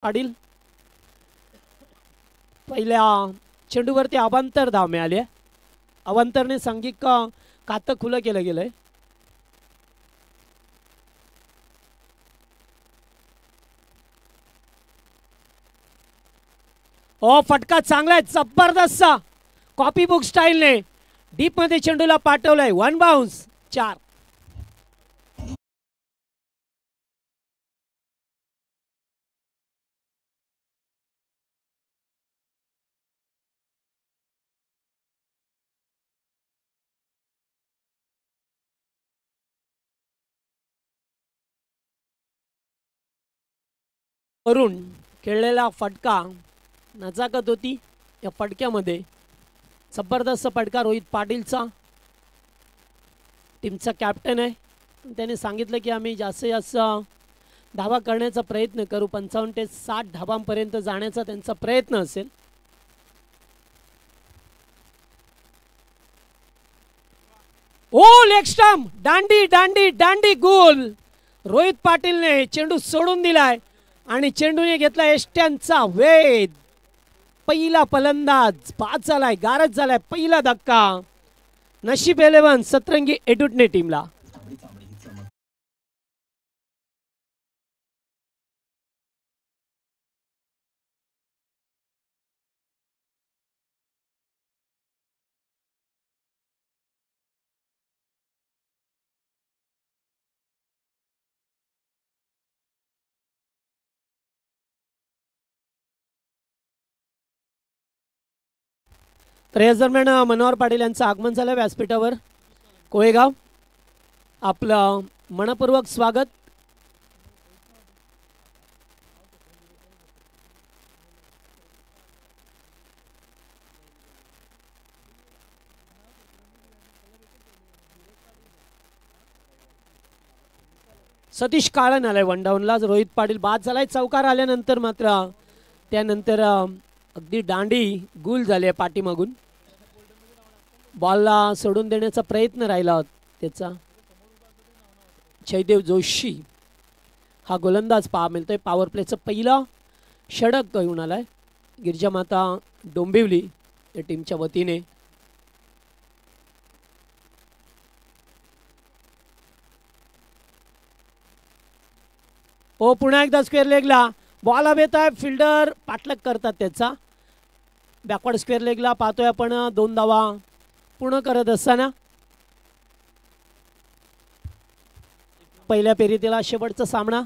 पाटील पहिल्या चेंडूवरती अवांतर धाव मिळाली आहे. अवांतरने सांघिक खातं खुलं केलं गेलंय. ओ फटका चांगला आहे, जबरदस्त कॉपी बुक स्टाईलने डीप मध्ये चेंडूला पाठवलाय. 1 बाउन्स 4. करून खेळलेला फटका नजाकत होती. या फटक्यामध्ये जबरदस्त फटका रोहित पाटीलचा, टीमचा कॅप्टन आहे. त्याने सांगितलं की आम्ही जास्तीत जास्त धावा करण्याचा प्रयत्न करू. 55 ते 60 धावांपर्यंत जाण्याचा त्यांचा प्रयत्न असेल. ओ लेग स्टंप, दांडी दांडी दांडी गोल. रोहित पाटीलने चेंडू सोडून दिलाय आणि चेंडूने घेतला एष्ट्यांचा वेध. पहिला फलंदाज बाद झालाय, गारद झालाय. पहिला धक्का. नशीब 11 सतरंगी एडुटने टीमला. तर या दरम्यान मनोहर पाटील यांचं आगमन झालं व्यासपीठावर. कोळेगाव आपलं मनपूर्वक स्वागत. सतीश काळन आलाय वन डाऊनला. रोहित पाटील बाद झालाय चौकार आल्यानंतर. मात्र त्यानंतर अगदी दांडी गुल झाली पाठीमागून. बॉलला सोडून देण्याचा प्रयत्न राहिला त्याचा. जयदेव जोशी हा गोलंदाज पहा मिळतोय. पॉवर प्लेचं पहिलं षटक घेऊन आलाय गिरिजामाता डोंबिवली या टीमच्या वतीने. ओ पुन्हा एकदा स्क्वेअर लेगला बॉल हवेत आहे. फिल्डर पाठलाग करतात त्याचा. बॅकवर्ड स्क्वेअर लेगला पाहतोय आपण 2 धावा पूर्ण करत असताना. पहिल्या फेरीतला शेवटचा सामना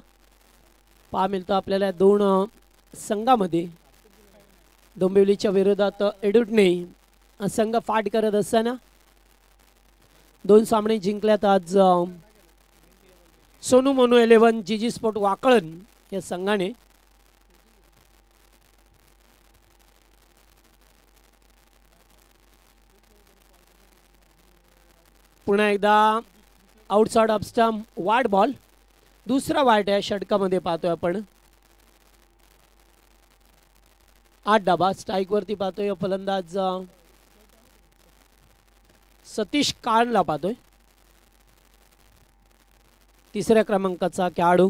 पहा मिळतो आपल्याला 2 संघामध्ये. डोंबिवलीच्या विरोधात एडुटने संघ फाट करत असताना 2 सामने जिंकल्यात आज सोनू मोनू 11 जीजी स्पोर्ट वाकळण या संघाने. पुन्हा एकदा outside off stump wide ball. दुसरा वाईट आहे षटकामध्ये पाहतोय आपण. 8 धावा स्ट्राईक वरती पाहतोय. फलंदाज सतीश काळनला पाहतोय. 3ऱ्या क्रमांकाचा खेळाडू.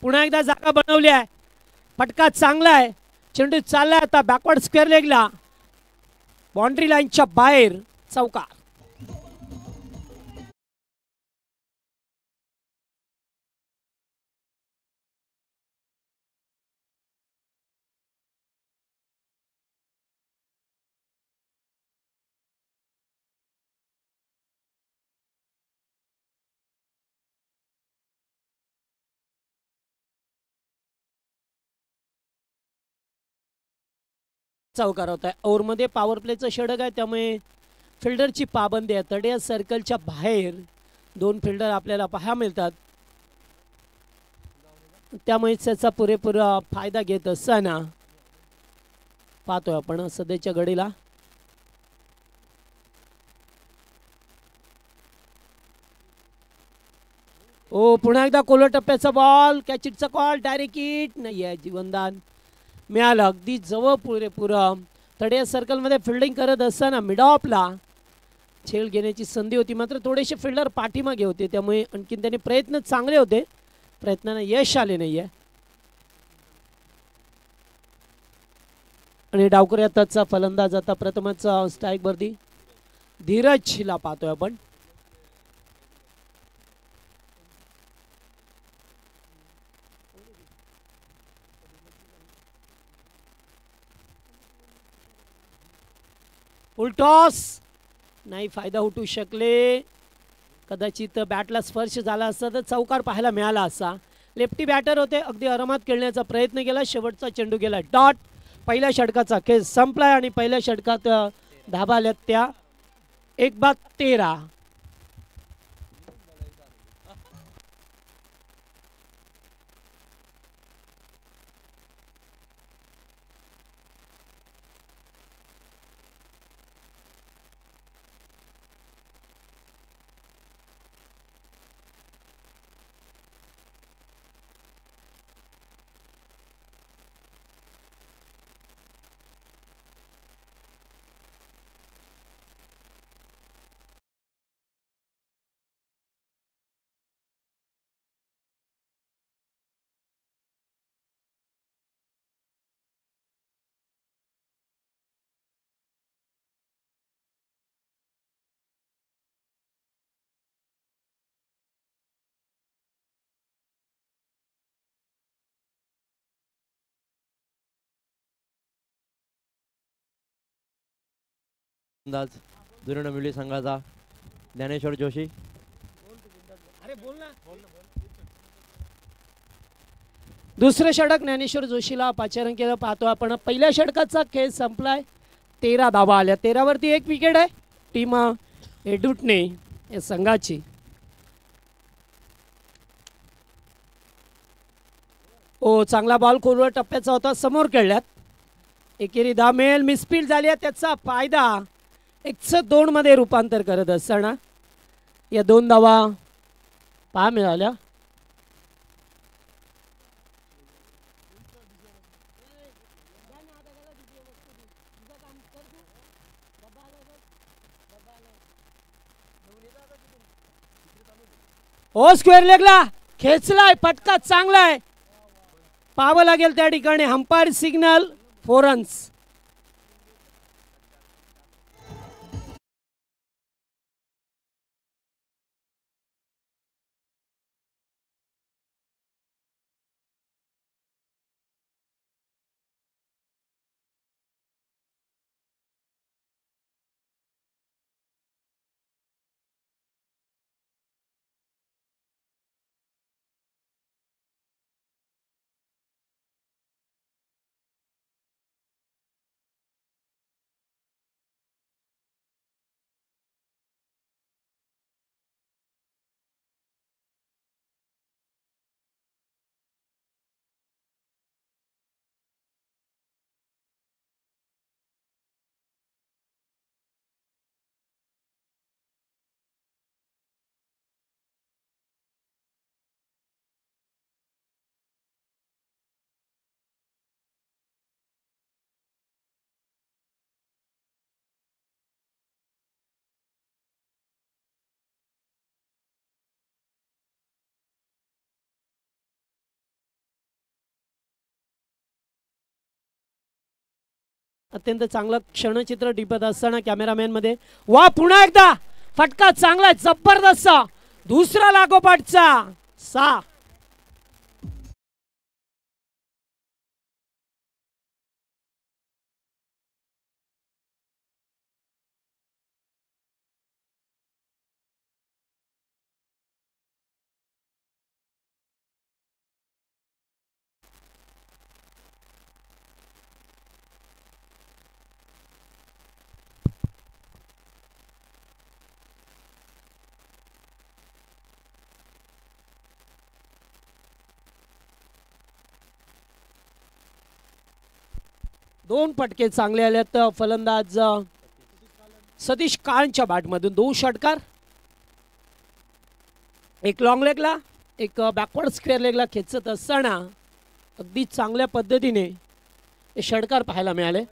पुन्हा एकदा जागा बनवली आहे. फटका चांगला आहे. चेंडू चाललाय आता बॅकवर्ड स्क्वेअर लेगला. बाउंड्री लाईनच्या बाहेर चौकार. चौकार होत आहे. ओव्हरमध्ये पॉवर प्लेचं षटक आहे त्यामुळे फिल्डरची पाबंदी आहे. तडे सर्कलच्या बाहेर 2 फिल्डर आपल्याला पाहायला मिळतात. त्यामुळे त्याचा पुरेपूर फायदा घेत असताना पाहतोय आपण सध्याच्या घडीला. ओ पुन्हा एकदा कोलर टप्प्याचा बॉल. कॅचिटचा कॉल. डायरेक्ट हिट नाही आहे. जीवनदान मिळालं अगदी जवळ पुरेपूर. तडे सर्कलमध्ये फिल्डिंग करत असताना मिड ऑफला खेळ घेण्याची संधी होती, मात्र थोडेसे फिल्डर पाठीमागे होते, त्यामुळे आणखीन त्यांनी प्रयत्न चांगले होते, प्रयत्नांना यश आले नाहीये. आणि डावकर आताचा फलंदाज आता प्रथमच स्ट्राईक वरती धीरजला पाहतोय आपण. फुल टॉस नाही, फायदा उठू शकले. कदाचित बॅटला स्पर्श झाला असता तर चौकार पाहायला मिळाला असता. लेफ्टी बॅटर होते, अगदी आरामात खेळण्याचा प्रयत्न केला. शेवटचा चेंडू गेला डॉट. पहिल्या षटकाचा खेळ संपलाय आणि पहिल्या षटकात धाबा आल्यात त्या 1-13. अंदाज जुना मिळली संघाचा ज्ञानेश्वर जोशी. दुसरे षटक ज्ञानेश्वर जोशीला पाचारण केलं पाहतो आपण. पहिल्या षटकाचा खेळ संपलाय. 13 धावा आल्या. 13 वरती 1 विकेट आहे टीम एडुटने या संघाची. ओ चांगला बॉल खोलवर टप्प्याचा होता, समोर खेळल्यात. एकेरी 10 मिळेल. मिसफील्ड झाली आहे, त्याचा फायदा 102 मध्ये रूपांतर करत असताना या 2 धावा पहा मिळाल्या. ओ स्क्वेअर लेगला खेचलाय, फटका चांगला आहे, पाहावं लागेल त्या ठिकाणी. Umpire signal 4 runs. अत्यंत चांगलं क्षणचित्र टिपत असताना कॅमेरामॅन मध्ये वा पुन्हा एकदा फटका चांगला, जबरदस्त दुसरा लागोपाठचा 6. दोन फटके चांगले आलेत फलंदाज सतीश काळच्या बॅटमधून. 2 षटकार, एक लॉंग लेगला, एक बॅकवर्ड स्क्वेअर लेगला खेचत असताना अगदी चांगल्या पद्धतीने हे षटकार पाहायला मिळाले.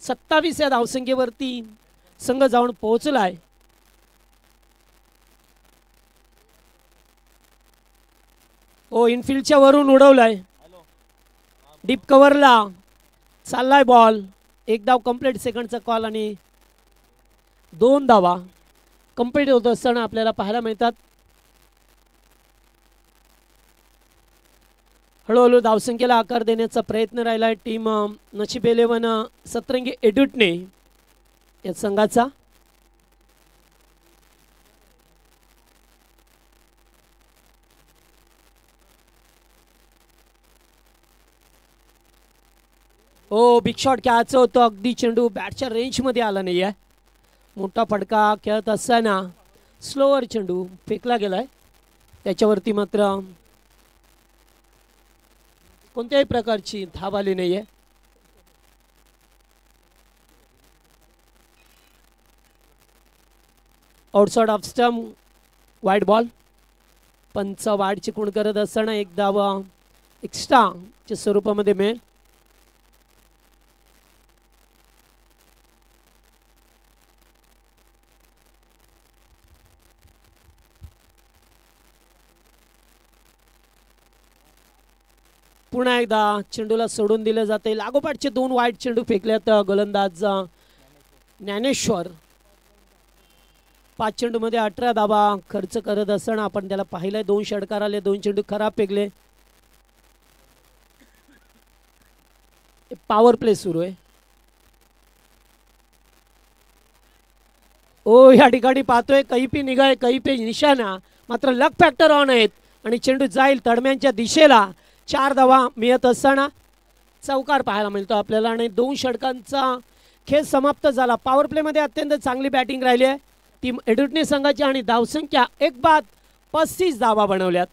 27 या धावसंख्येवरती संघ जाऊन पोहोचलाय ओ इनफिल्डच्या वरून उडवलाय, डीप कव्हरला चाललाय बॉल. एक धाव कंप्लीट, सेकंडचा कॉल आणि 2 धावा कंप्लीट होत असताना आपल्याला पाहायला मिळतात. हळूहळू धावसंख्येला आकार देण्याचा प्रयत्न राहिला आहे टीम नशीब 11 सतरंगी एडुटणे या संघाचा. ओ बिग शॉट खेळायचं होतं, अगदी चेंडू बॅटच्या रेंजमध्ये आला नाही आहे. मोठा फटका खेळत असताना स्लोअर चेंडू फेकला गेलाय, त्याच्यावरती मात्र कोणत्याही प्रकारची धाव आली नाहीये. Outside off stump, wide ball. पंच वाईड चिकून करत असताना एक धाव एक्स्ट्राच्या स्वरूपामध्ये मिळेल. पुन्हा एकदा चेंडूला सोडून दिले जाते. लागोपाठचे 2 वाईड चेंडू फेकल्यात गोलंदाज ज्ञानेश्वर. 5 चेंडूमध्ये 18 धावा खर्च करत असताना आपण त्याला पाहिलंय. 2 षटकार आले, 2 चेंडू खराब फेकले. पॉवर प्ले सुरू आहे. ओ या ठिकाणी पाहतोय कहीं पे निगाह कहीं पे निशाणा, मात्र लक फॅक्टर ऑन आहेत आणि चेंडू जाईल तडम्यांच्या दिशेला. 4 धावा मिळत असताना चौकार पाहायला मिळतो आपल्याला आणि 2 षटकांचा खेळ समाप्त झाला. पॉवर प्लेमध्ये अत्यंत चांगली बॅटिंग राहिली आहे टीम एडुटणे संघाची आणि धावसंख्या 1 बाद 35 धावा बनवल्यात.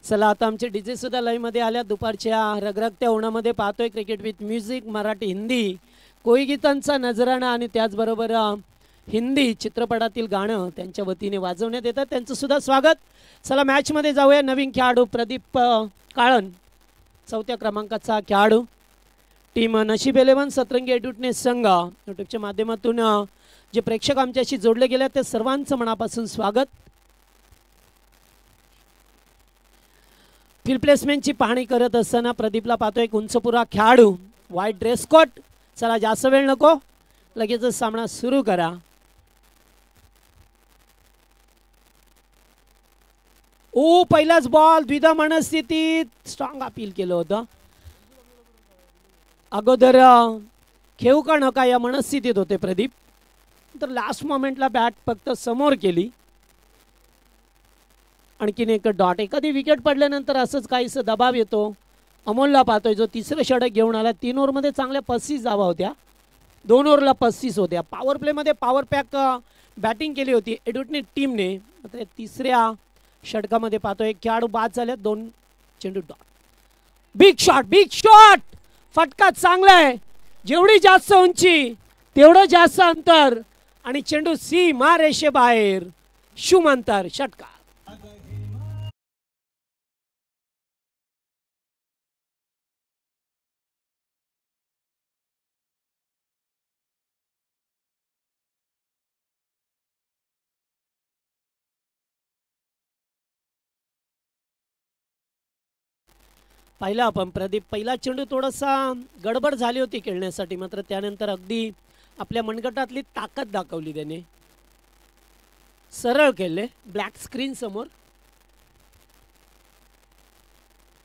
चला आता आमचे डीजे सुद्धा लाईव्ह मध्ये आल्या. दुपारच्या रगरगत्या उन्हामध्ये पाहतोय cricket with music Marathi Hindi Koli गीतांचा नजराणा आणि त्याचबरोबर हिंदी चित्रपटातील गाणं त्यांच्या वतीने वाजवण्यात येतात. त्यांचं सुद्धा स्वागत. चला मॅचमध्ये जाऊया. नवीन खेळाडू प्रदीप काळन 4थ्या क्रमांकाचा खेळाडू. टीम नशीब 11 सतरंगी एडुटणे संघ यूट्यूबच्या माध्यमातून जे प्रेक्षक आमच्याशी जोडले गेले ते सर्वांचं मनापासून स्वागत. फील्ड प्लेसमेंटची पाहणी करत असताना प्रदीपला पाहतो एक उंचपुरा खेळाडू, व्हाईट ड्रेस कोट. चला जास्त वेळ नको, लगेचच सामना सुरू करा. पहिलाच बॉल द्विधा मनस्थितीत स्ट्रॉंग अपील केलं होतं. अगोदर खेळू का नका या मनस्थितीत होते प्रदीप, तर लास्ट मोमेंटला बॅट फक्त समोर केली. आणखीन एक डॉट. एखादी विकेट पडल्यानंतर असंच काहीसं दबाव येतो. अमोलला पाहतोय जो तिसरं षटक घेऊन आला. 3 ओव्हरमध्ये चांगल्या 35 धावा होत्या, 2 ओव्हरला 35 होत्या. पॉवर प्लेमध्ये पॉवर पॅक बॅटिंग केली होती एडवर्टनी टीमने. मात्र तिसऱ्या षटकामध्ये पाहतोय एक खेळाडू बाद झाले, 2 चेंडू dot. Big shot, big shot. फटका चांगला आहे. जेवढी जास्त उंची तेवढं जास्त अंतर आणि चेंडू सीमा रेषेबाहेर. शुमंतर षटकार. पाहिलं आपण प्रदीप, पहिला चेंडू थोडासा गडबड झाली होती खेळण्यासाठी, मात्र त्यानंतर अगदी आपल्या मनगटातली ताकद दाखवली त्याने. सरळ केले ब्लॅक स्क्रीन समोर.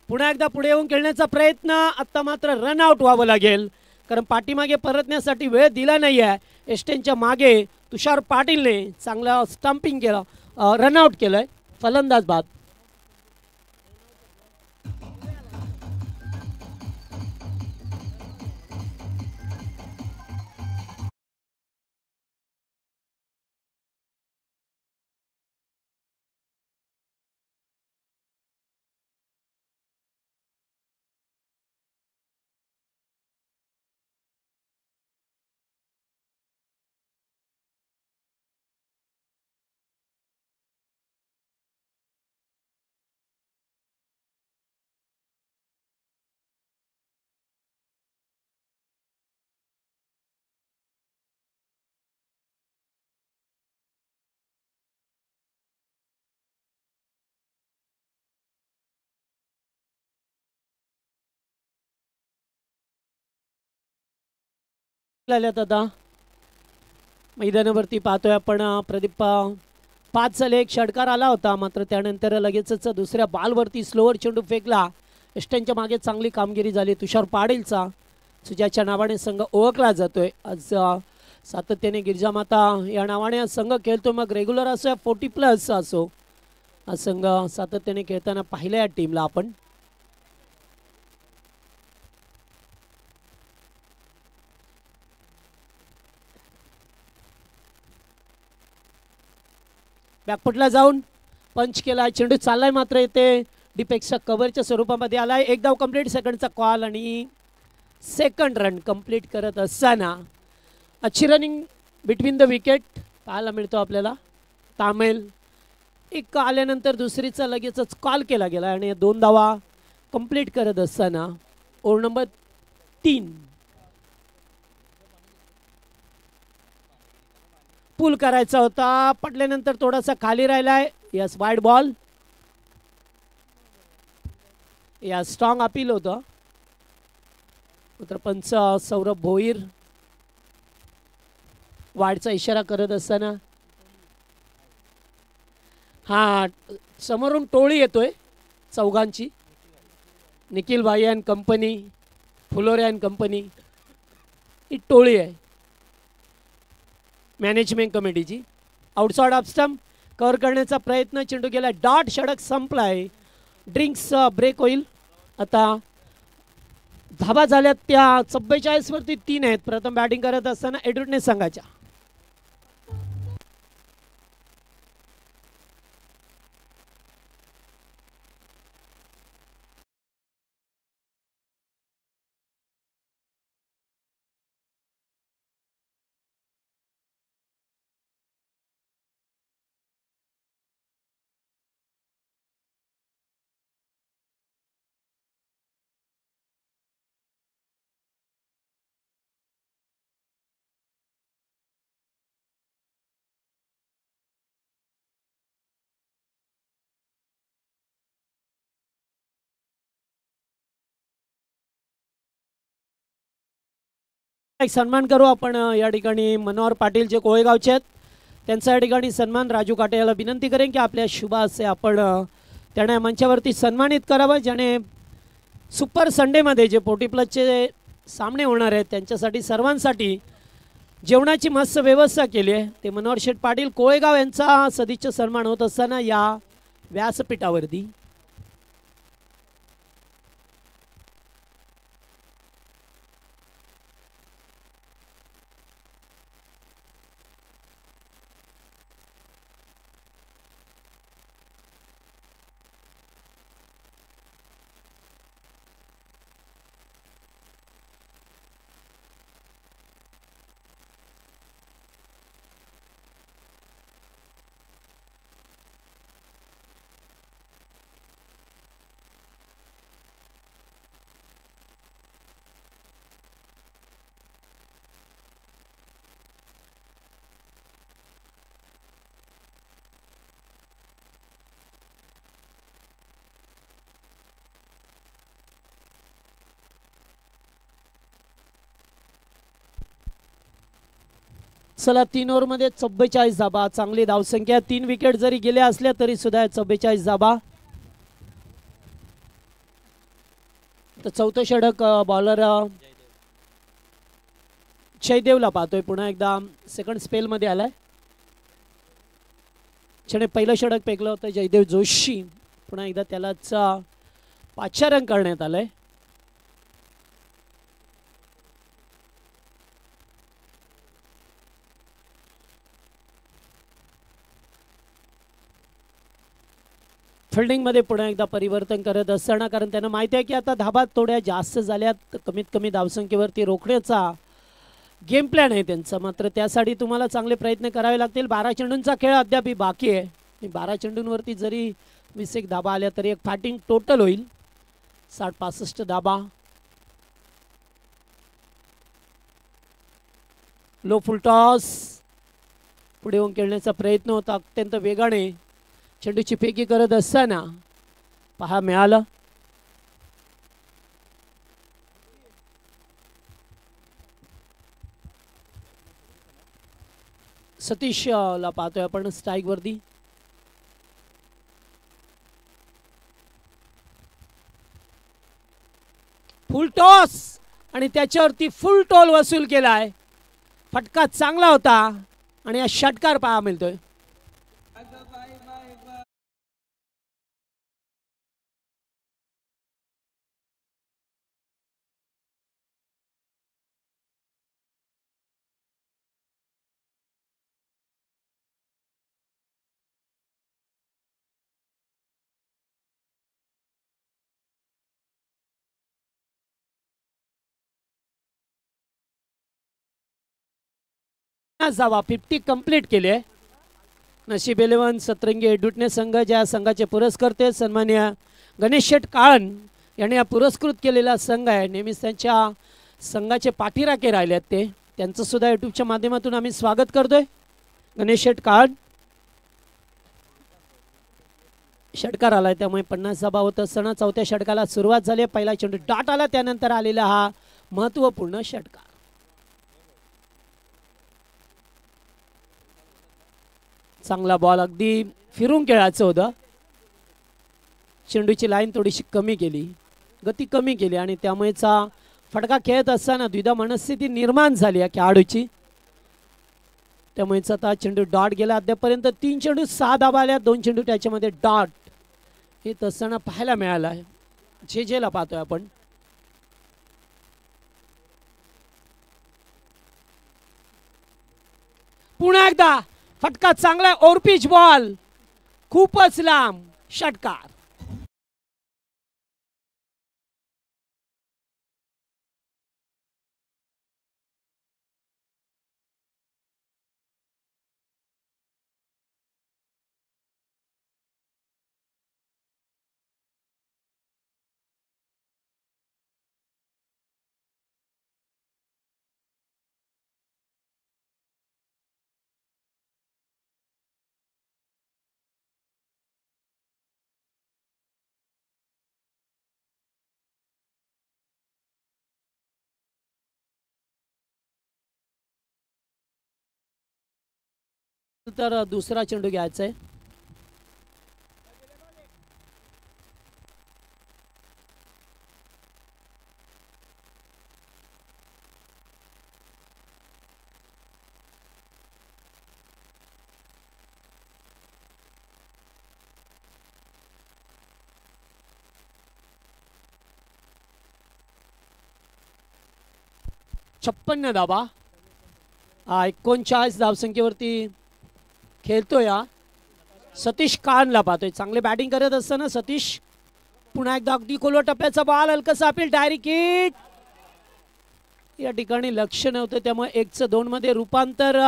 पुन्हा एकदा पुढे येऊन खेळण्याचा प्रयत्न. आता मात्र रन आउट व्हावं लागेल, कारण पाठीमागे परतण्यासाठी वेळ दिला नाही आहे. एस्टेनच्या मागे तुषार पाटीलने चांगलं स्टंपिंग केलं, रनआउट केलंय. फलंदाज बाद. आता मैदानावरती पाहतोय आपण प्रदीप. 5 झाले, एक षटकार आला होता, मात्र त्यानंतर लगेचच दुसऱ्या बॉलवरती स्लोअर चेंडू फेकला. एस्टनच्या मागे चांगली कामगिरी झाली तुषार पाटीलचा, सुजाच्या नावाने संघ ओळखला जातोय. आज सातत्याने गिरिजामाता या नावाने संघ खेळतो. मग रेग्युलर असो या 40+ असो, हा संघ सातत्याने खेळताना पाहिलं या टीमला आपण. बॅकफुटला जाऊन पंच केला. चेंडू चाललाय, मात्र येते डीपेक्षा कव्हरच्या स्वरूपामध्ये आलाय. एक धाव कंप्लीट, सेकंडचा कॉल आणि सेकंड रन कंप्लीट करत असताना अच्छी रनिंग बिटवीन द विकेट पाहायला मिळतो आपल्याला. तामेल एक आल्यानंतर दुसरीचा लगेचच कॉल केला गेला आणि 2 धावा कंप्लीट करत असताना ओव्हर नंबर 3 पुल करायचा होता. पडल्यानंतर थोडासा खाली राहिलाय. Yes, wide ball. या स्ट्रॉंग अपील होतं. मात्र पंच सौरभ भोईर वाढचा इशारा करत असताना हा समोरून टोळी येतोय चौघांची. निखिल भाई अँड कंपनी, फुलोरे अँड कंपनी ही टोळी आहे मॅनेजमेंट कमिटीची. आउटसाइड ऑफ स्टंप कव्हर करण्याचा प्रयत्न, चेंडू गेला डॉट. षटक संपलाय. ड्रिंक्स ब्रेक होईल. आता धाबा झाल्यात त्या 44 वरती 3 आहेत. प्रथम बॅटिंग करत असताना एडवर्टने संघाच्या एक सन्मान करू आपण या ठिकाणी मनोहर पाटील जे कोळेगावचे आहेत त्यांचा या ठिकाणी सन्मान राजू काटे याला विनंती करेन की आपल्या शुभ असे आपण त्यांना मंचावरती सन्मानित करावं, ज्याने सुपर संडेमध्ये जे पोटी प्लसचे सामने होणार आहेत त्यांच्यासाठी सर्वांसाठी जेवणाची मस्त व्यवस्था केली आहे. ते मनोहर शेठ पाटील कोळेगाव यांचा सदिच्छा सन्मान होत असताना या व्यासपीठावरती चला 3 ओव्हरमध्ये 44 धाबा, चांगली धावसंख्या. 3 विकेट जरी गेल्या असल्या तरी सुद्धा 44 धाबा. तर चौथं षटक बॉलर जयदेवला पाहतोय, पुन्हा एकदा सेकंड स्पेलमध्ये आलाय. त्याने पहिलं षटक फेकलं होतं जयदेव जोशी, पुन्हा एकदा त्यालाच 5 रन करण्यात आलंय. फिल्डिंगमध्ये पुन्हा एकदा परिवर्तन करत असताना, कारण त्यांना माहिती आहे की आता धाबा थोड्या जास्त झाल्यात, कमीत कमी धावसंख्येवरती रोखण्याचा गेम प्लॅन आहे त्यांचा. मात्र त्यासाठी तुम्हाला चांगले प्रयत्न करावे लागतील. 12 चेंडूंचा खेळ अद्याप बाकी आहे. 12 चेंडूंवरती जरी 20 धाबा आल्या तरी एक फॅटिंग टोटल होईल. 60-65 धाबा. लो फुल टॉस, पुढे येऊन खेळण्याचा प्रयत्न होता अत्यंत वेगाने. चेंडूची फेकी करत असताना पहा मिळालं. सतीशला पाहतोय आपण स्ट्राईक वरती. फुल टॉस आणि त्याच्यावरती फुल टोल वसूल केलाय. फटका चांगला होता आणि हा षटकार पहा मिळतोय. जावा 50 कंप्लीट केले. नशीब 11 सतरंगी एडुटणे संघ ज्या संघाचे पुरस्कर्ते सन्मान्य गणेश शेठ काळन यांनी हा पुरस्कृत केलेला संघ आहे. नेहमीच त्यांच्या संघाचे पाठीराखे राहिले आहेत ते. त्यांचं सुद्धा यूट्यूबच्या माध्यमातून आम्ही स्वागत करतोय. गणेश शेठ काळन षटकार आलाय त्यामुळे 50 धाबा होत असताना चौथ्या षटकाला सुरुवात झाली. पहिला चेंडू डॉट आला, त्यानंतर आलेला हा महत्त्वपूर्ण षटकार. चांगला बॉल, अगदी फिरून खेळायचं होतं. चेंडूची लाईन थोडीशी कमी केली, गती कमी केली आणि त्यामुळेचा फटका खेळत असताना द्विधा मनस्थिती निर्माण झाली या खेळाडूची. त्यामुळेच आता चेंडू डॉट गेला. अद्यापर्यंत 3 चेंडू 6 धाबा आल्या, 2 चेंडू त्याच्यामध्ये डॉट येत असताना पाहायला मिळाला आहे. जे ला पाहतोय आपण. पुन्हा एकदा फटका चांगला, ओव्हरपिच बॉल, खूपच लांब षटकार. तर दुसरा चेंडू घ्यायचा आहे. छप्पन्न धाबा. 39 धावसंख्येवरती खेळतोय हा सतीश कानला पाहतोय. चांगले बॅटिंग करत असताना सतीश पुन्हा एकदा अगदी खोलवर टप्प्याचा बॉल हलकसा अपील डायरेक्ट हिट. या ठिकाणी लक्ष नव्हतं त्यामुळे 1-2 मध्ये रूपांतर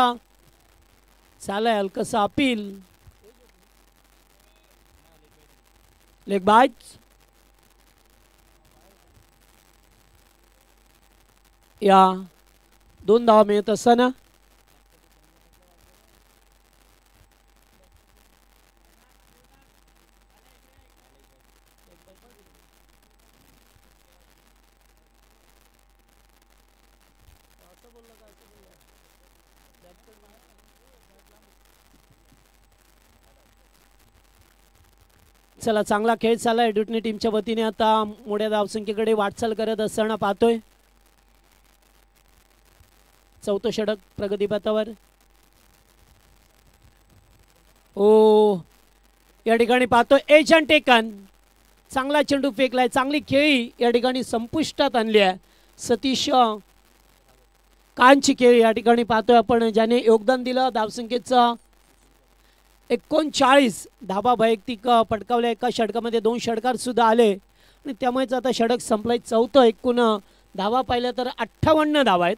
झालंय. हलकसा अपील लेग बाईट. या 2 धावा मिळत असताना चला चांगला खेळ चालला आहे. ड्युटनी टीमच्या वतीने आता मोठ्या धावसंख्येकडे वाटचाल करत असताना पाहतोय. चौथं षटक प्रगतीपथावर. ओ या ठिकाणी पाहतोय एजंट टेकन. चांगला चेंडू फेकलाय. चांगली खेळी या ठिकाणी संपुष्टात आणली आहे. सतीश कानची खेळी या ठिकाणी पाहतोय आपण ज्याने योगदान दिलं. धावसंख्येचं 39 धाबा वैयक्तिक पटकावल्या. एका षटकामध्ये 2 षटकार सुद्धा आले आणि त्यामुळेच आता षटक संपलंय. चौथं. एकूण धावा पाहिल्या तर 58 धावा आहेत.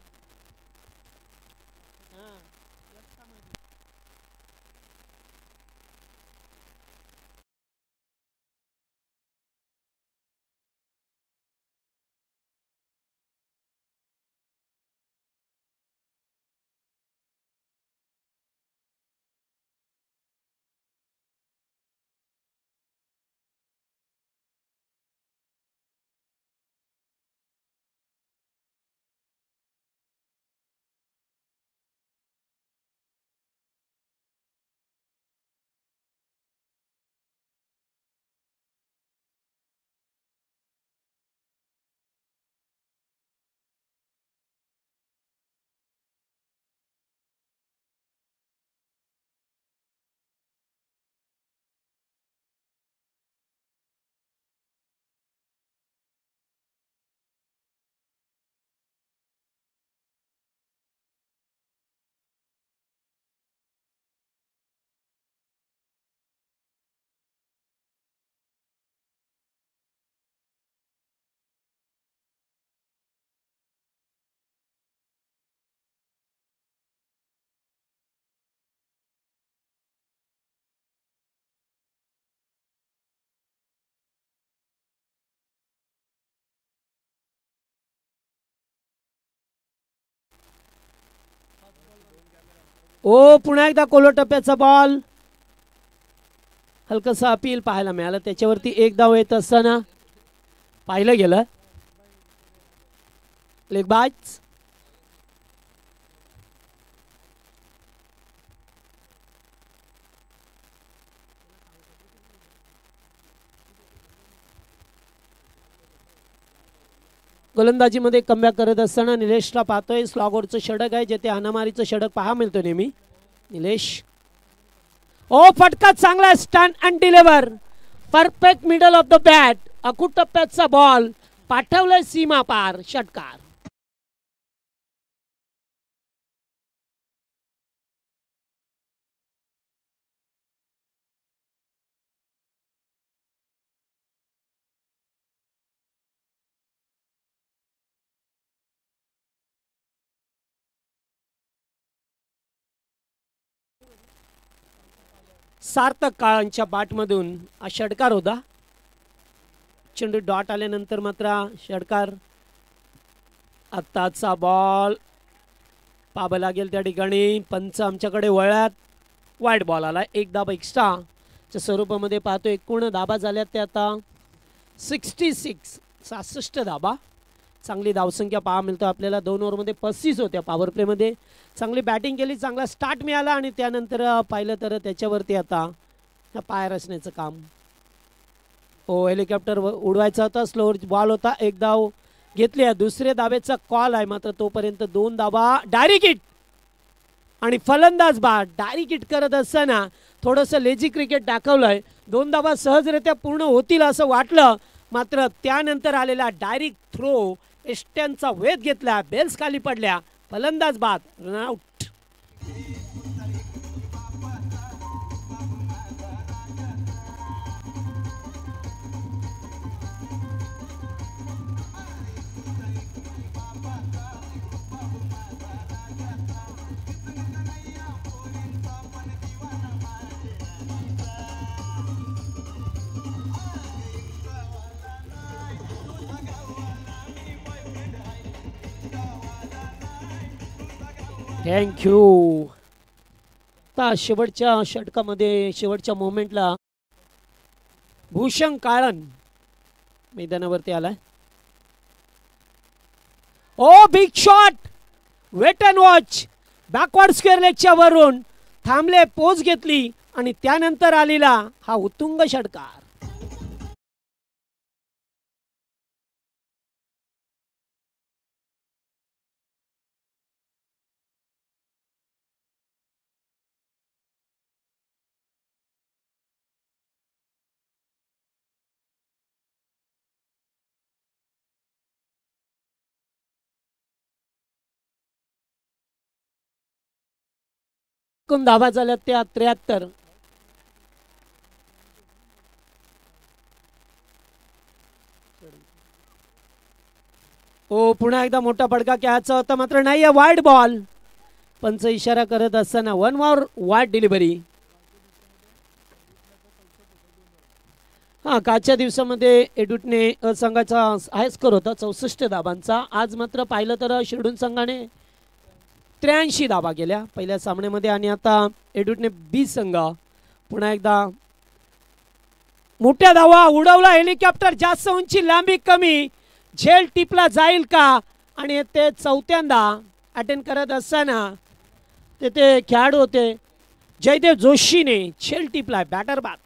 ओ पुन्हा एकदा कोलो टप्प्याचा बॉल. हलकसा अपील पाहायला मिळालं. त्याच्यावरती 1 धाव येत असताना पाहिलं गेलं. Leg bite. गोलंदाजीमध्ये कमबॅक करत असताना निलेशला पाहतोय. स्लॉगवरचं षटक आहे जेथे हाणामारीचं षटक पाहा मिळतो नेहमी. निलेश ओ फटका चांगला. Stand and deliver. Perfect middle of the bat. अकूट टप्प्याचा बॉल पाठवलाय सीमा पार. षटकार. सार्थक काळांच्या बॅटमधून हा षटकार होता. चेंडू डॉट आल्यानंतर मात्र षटकार. आत्ताचा बॉल पाहावं लागेल त्या ठिकाणी. पंच आमच्याकडे वळ्यात. वाईट बॉल आला. 1 धाब एक्स्ट्राच्या स्वरूपामध्ये पाहतो. एकूण धाबा झाल्यात ते आता 66 धाबा. चांगली धावसंख्या पाहा मिळतो आपल्याला. 2 ओव्हरमध्ये 35 होत्या पॉवर प्लेमध्ये. चांगली बॅटिंग केली, चांगला स्टार्ट मिळाला आणि त्यानंतर पाहिलं तर त्याच्यावरती आता पाय रचण्याचं काम. हो, हेलिकॉप्टर उडवायचा होता, स्लोअर बॉल होता. एक धाव घेतली. दुसऱ्या धावेचा कॉल आहे, मात्र तोपर्यंत 2 धावा. डायरेक्ट हिट आणि फलंदाज बाद. डायरेक्ट हिट करत असताना थोडंसं लेझी क्रिकेट दाखवलंय. 2 धावा सहजरित्या पूर्ण होतील असं वाटलं, मात्र त्यानंतर आलेला डायरेक्ट थ्रो एष्ट्यांचा वेध घेतला. बेल्स खाली पडल्या. फलंदाज बाद. रनआउट. थँक्यू. आता शेवटच्या षटकामध्ये शेवटच्या मोमेंटला भूषण काळन मैदानावरती आलाय. Oh big shot. Wait and watch. Backward square लेगच्या वरून थांबले, पोज घेतली आणि त्यानंतर आलेला हा उत्तुंग षटकार. धावा झाल्या त्या 73. ओ पुन्हा एकदा मोठा फटका घ्यायचा होता, मात्र नाही. Wide ball. पंच इशारा करत असताना 1 more वाईड डिलिव्हरी. कालच्या दिवसामध्ये एडुटने संघाचा हाय स्कोर होता 64 धाबांचा. आज मात्र पाहिलं तर शिरडून संघाने 83 धाबा केल्या पहिल्या सामन्यामध्ये. आणि आता एडुटने बी संघ पुन्हा एकदा मोठ्या धावा उडवला. हेलिकॉप्टर जास्त उंची, लांबी कमी. झेल टिपला जाईल का? आणि ते चौथ्यांदा अटेंड करत असताना ते खेळाडू होते जयदेव जोशीने झेल टिपलाय. बॅटर बाद.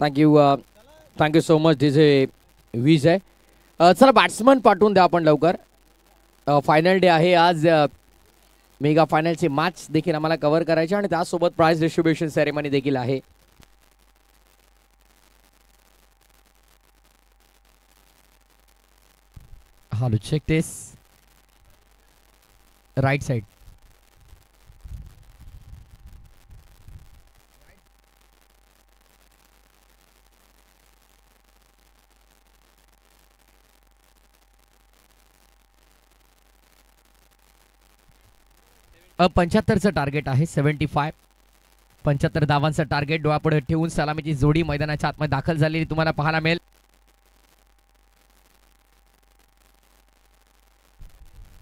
थँक्यू सो मच डीजे विजय. चला बॅट्समन पाठवून द्या आपण लवकर. फायनल डे आहे आज. मेगा फायनलची मॅच देखील आम्हाला कव्हर करायची आणि त्यासोबत प्राइज डिस्ट्रीब्युशन सेरेमनी देखील आहे. हॅलो चेक दिस राईट साइड. पंच्याहत्तरचं टार्गेट आहे. 75 75 धावांचं टार्गेट डोळ्यापुढे ठेवून सलामीची जोडी मैदानाच्या आतमध्ये दाखल झालेली तुम्हाला पाहायला मिळेल.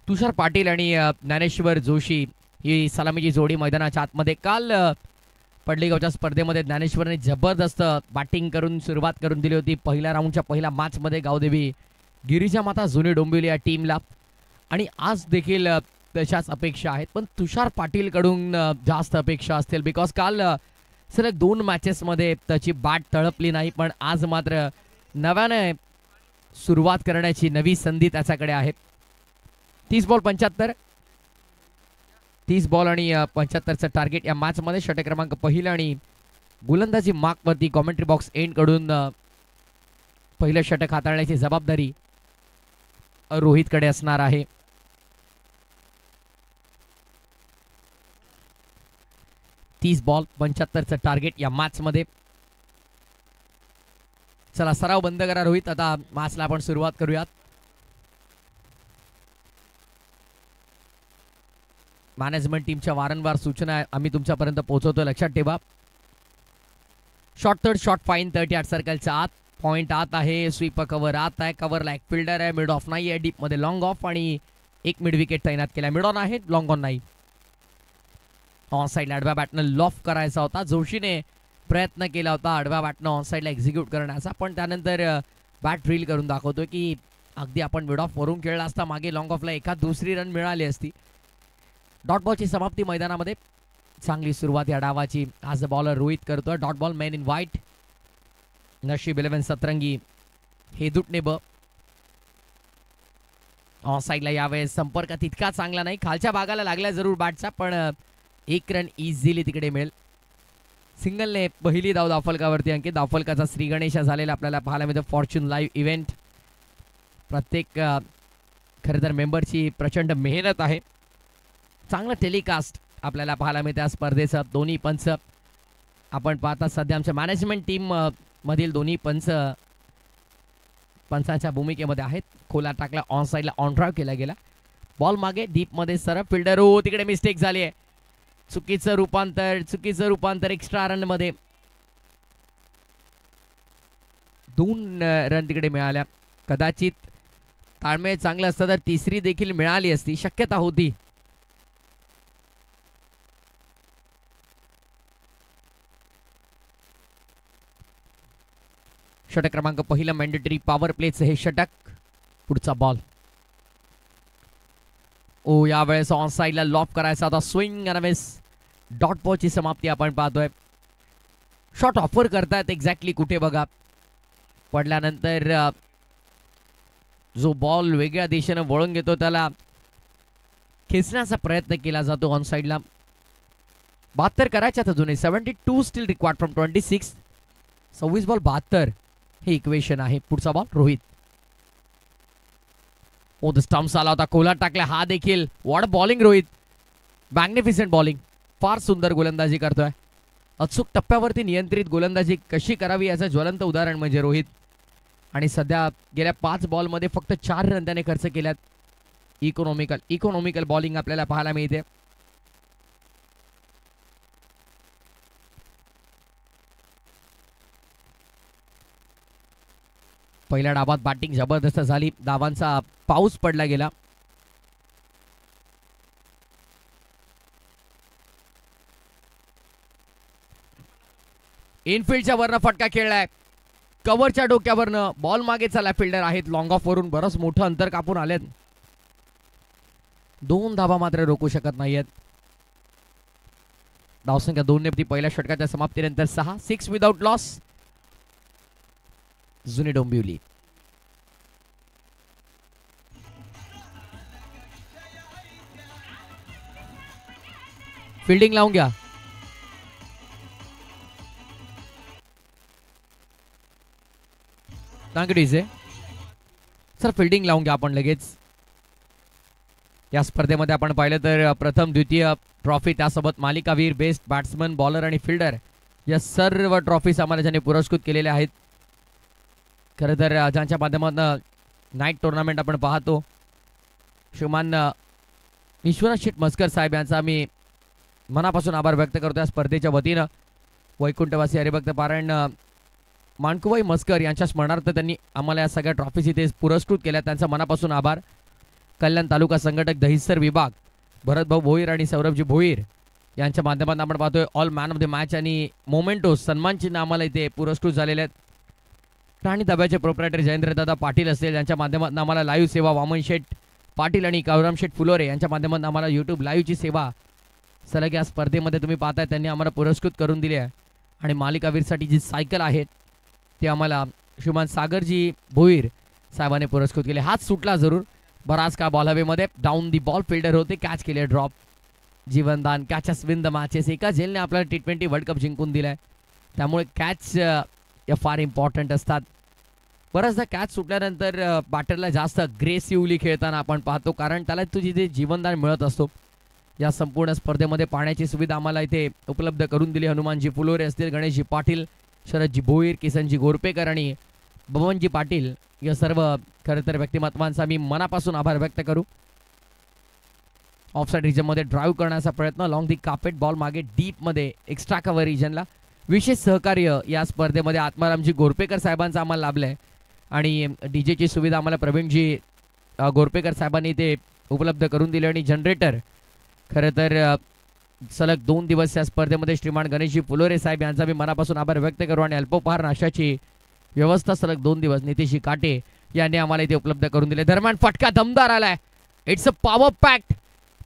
तुषार पाटील आणि ज्ञानेश्वर जोशी ही सलामीची जोडी मैदानाच्या आतमध्ये. काल पडलीगावच्या स्पर्धेमध्ये ज्ञानेश्वरने जबरदस्त बॅटिंग करून सुरुवात करून दिली होती. पहिल्या राऊंडच्या पहिल्या मॅचमध्ये गावदेवी गिरिजा माता जुनी डोंबिवली या टीमला. आणि आज देखील तशाच अपेक्षा आहेत, पण तुषार पाटीलकडून जास्त अपेक्षा असतील. बिकॉज काल सलग 2 मॅचेसमध्ये त्याची बॅट तळपली नाही, पण आज मात्र नव्याने सुरुवात करण्याची नवी संधी त्याच्याकडे आहे. 30 बॉल 75, 30 बॉल आणि 75चं टार्गेट या मॅचमध्ये. षटक क्रमांक पहिला आणि गोलंदाजी मार्कवरती कॉमेंट्री बॉक्स एंड कडून पहिलं षटक हाताळण्याची जबाबदारी रोहितकडे असणार आहे. तीस बॉल 75चं टार्गेट या मॅचमध्ये. चला सराव बंद करा रोहित. आता मॅचला आपण सुरुवात करूयात. मॅनेजमेंट टीमच्या वारंवार सूचना आम्ही तुमच्यापर्यंत पोहोचवतो, लक्षात ठेवा. शॉर्ट थर्ड, शॉर्ट फाईन 38 सर्कलच्या आत. पॉइंट आत आहे. स्वीपर कव्हर आत आहे. कव्हरला एक फिल्डर आहे. मिड ऑफ नाही आहे. डीप मध्ये लॉंग ऑफ आणि एक मिड विकेट तैनात केला. मिड ऑन आहे, लॉंग ऑन नाही. ऑन साईडला आडव्या बॅटनं लॉफ करायचा होता. जोशीने प्रयत्न केला होता आडव्या बॅटनं ऑन साईडला एक्झिक्यूट करण्याचा, पण त्यानंतर बॅट ड्रिल करून दाखवतो की अगदी आपण मिड ऑफ वरून खेळला असता मागे लॉंग ऑफला एखाद दुसरी रन मिळाली असती. डॉट बॉलची समाप्ती मैदानामध्ये. चांगली सुरुवात या डावाची आज बॉलर रोहित करतोय. Dot ball man in white. नशीब 11 सतरंगी हेदुटने ब. ऑन साईडला यावेळेस संपर्क तितका चांगला नाही. खालच्या भागाला लागला जरूर बॅटचा, पण 1 रन इझिली तिकडे मिळेल. सिंगलने पहिली धाव धावफलकावरती अंकित. धावफलकाचा श्री गणेश झालेला आपल्याला पाहायला मिळतं. Fortune live event. प्रत्येक खरं तर मेंबरची प्रचंड मेहनत आहे. चांगलं टेलिकास्ट आपल्याला पाहायला मिळतं या स्पर्धेचं. दोन्ही पंच आपण पाहता सध्या आमच्या मॅनेजमेंट टीम मधील दोन्ही पंचांच्या भूमिकेमध्ये आहेत. खोला टाकला ऑन साईडला, ऑन ड्राईव्ह केला गेला. बॉल मागे डीप मध्ये सरळ. फिल्डर हो तिकडे मिस्टेक झाली आहे. चुकीचं रूपांतर एक्स्ट्रा रन मध्ये. 2 रन तिकडे मिळाल्या. कदाचित ताळमेळ चांगलं असतं तर तिसरी देखील मिळाली असती, शक्यता होती. षटक क्रमांक पहिलं मॅन्डेटरी पॉवर प्लेचं हे षटक. पुढचा बॉल ओ यावेळेस ऑन साईडला लॉफ करायचा होता. स्विंग आणि मिस. डॉट बॉलची समाप्ती आपण पाहतोय. शॉट ऑफर करतायत एक्झॅक्टली कुठे बघा. पडल्यानंतर जो बॉल वेगळ्या दिशेने वळून घेतो त्याला खेचण्याचा प्रयत्न केला जातो ऑन साईडला. 72 करायच्यात अजूनही. 72 स्टील रिक्वायर्ड फ्रॉम 26. 26 बॉल 72 हे इक्वेशन आहे. पुढचा बॉल रोहित. ओ द स्टंप्स आला होता. कोला टाकला हा देखील. What bowling Rohit. Magnificent bowling. फार सुंदर गोलंदाजी करतोय. अचूक टप्प्यावरती नियंत्रित गोलंदाजी कशी करावी याचं ज्वलंत उदाहरण म्हणजे रोहित. आणि सध्या गेल्या 5 बॉलमध्ये फक्त 4 रन त्याने खर्च केल्यात. इकॉनॉमिकल बॉलिंग आपल्याला पाहायला मिळते. पहिल्या डावात बॅटिंग जबरदस्त झाली. धावांचा पाऊस पडला गेला. इनफिल्डच्या वरनं फटका खेळलाय. कव्हरच्या डोक्यावरनं बॉल मागे चालला. फिल्डर आहेत लॉंग ऑफ वरून बरंच मोठं अंतर कापून आलेत. 2 धावा मात्र रोखू शकत नाहीयेत. धावसंख्या 2 ने पहिल्या षटकाच्या समाप्तीनंतर 6 विदाउट लॉस. जुनी डोंबिवली. फिल्डिंग लावून घ्या. डीजे सर, फिल्डिंग लावून घ्या आपण लगेच. या स्पर्धेमध्ये आपण पाहिलं तर प्रथम द्वितीय ट्रॉफी, त्यासोबत मालिकावीर, बेस्ट बॅट्समन, बॉलर आणि फिल्डर या सर्व ट्रॉफीज आम्हाला ज्यांनी पुरस्कृत केलेल्या आहेत. खरं तर ज्यांच्या माध्यमातून नाईट टुर्नामेंट आपण पाहतो, श्रीमान विश्वनाथ शेठ मस्कर साहेब यांचा आम्ही मनापासून आभार व्यक्त करतो. या स्पर्धेच्या वतीनं वैकुंठवासी हरिभक्त पारायण माणकुबाई मस्कर यांच्या स्मरणार्थ त्यांनी आम्हाला या सगळ्या ट्रॉफीज इथे पुरस्कृत केल्या. त्यांचा मनापासून आभार. कल्याण तालुका संघटक दहिसर विभाग भरतभाऊ भोईर आणि सौरभजी भोईर यांच्या माध्यमातून आपण पाहतोय all man of the match आणि मोमेंटो सन्मान चिन्ह आम्हाला इथे पुरस्कृत झालेले आहेत. राणी दब्याचे प्रोप्रायटर जयेंद्रदादा पाटील असतील, यांच्या माध्यमातून आम्हाला लाईव्ह सेवा वामन शेठ पाटील आणि कावराम शेठ फुलोरे यांच्या माध्यमातून आम्हाला यूट्यूब लाईव्हची सेवा सलग या स्पर्धेमध्ये तुम्ही पाहताय त्यांनी आम्हाला पुरस्कृत करून दिली आहे. आणि मालिकावीरसाठी जी सायकल आहे ते आम्हाला श्रीमान सागरजी भोईर साहेबांनी पुरस्कृत केले. हात सुटला जरूर बराच का बॉल हवेमध्ये. डाऊन दी बॉल फिल्डर होते, कॅच केले, ड्रॉप, जीवनदान, कॅचेस विन द मॅचेस. एका झेलने आपल्याला T20 वर्ल्ड कप जिंकून दिलाय, त्यामुळे कॅच या फार इम्पॉर्टंट असतात. बऱ्याचदा कॅच सुटल्यानंतर बॅटरला जास्त अग्रेसिव्हली खेळताना आपण पाहतो, कारण त्याला तुझी जे जीवनदान मिळत असतो. या संपूर्ण स्पर्धेमध्ये पाण्याची सुविधा आम्हाला इथे उपलब्ध करून दिली. हनुमानजी फुलोरे असतील, गणेशजी पाटील, शरदजी भोईर, किसनजी गोरपेकर आणि बबनजी पाटील या सर्व खरं तर व्यक्तिमत्वांचा मी मनापासून आभार व्यक्त करू. ऑफसाईड रिजनमध्ये ड्राईव्ह करण्याचा प्रयत्न, लॉंग दी कार्पेट बॉल मागे डीपमध्ये एक्स्ट्रा कव्हर रिजनला. विशेष सहकार्य या स्पर्धेमध्ये आत्मारामजी गोरपेकर साहेबांचं आम्हाला लाभलं आहे आणि डीजेची सुविधा आम्हाला प्रवीणजी गोरपेकर साहेबांनी इथे उपलब्ध करून दिली. आणि जनरेटर खरं तर सलग 2 दिवस या स्पर्धेमध्ये श्रीमान गणेशजी फुलोरे साहेब यांचा मी मनापासून आभार व्यक्त करू. आणि अल्पोपहार नाश्त्याची व्यवस्था सलग 2 दिवस नितीशजी काटे यांनी आम्हाला इथे उपलब्ध करून दिले. दरम्यान फटका दमदार आलाय. It's a power packed,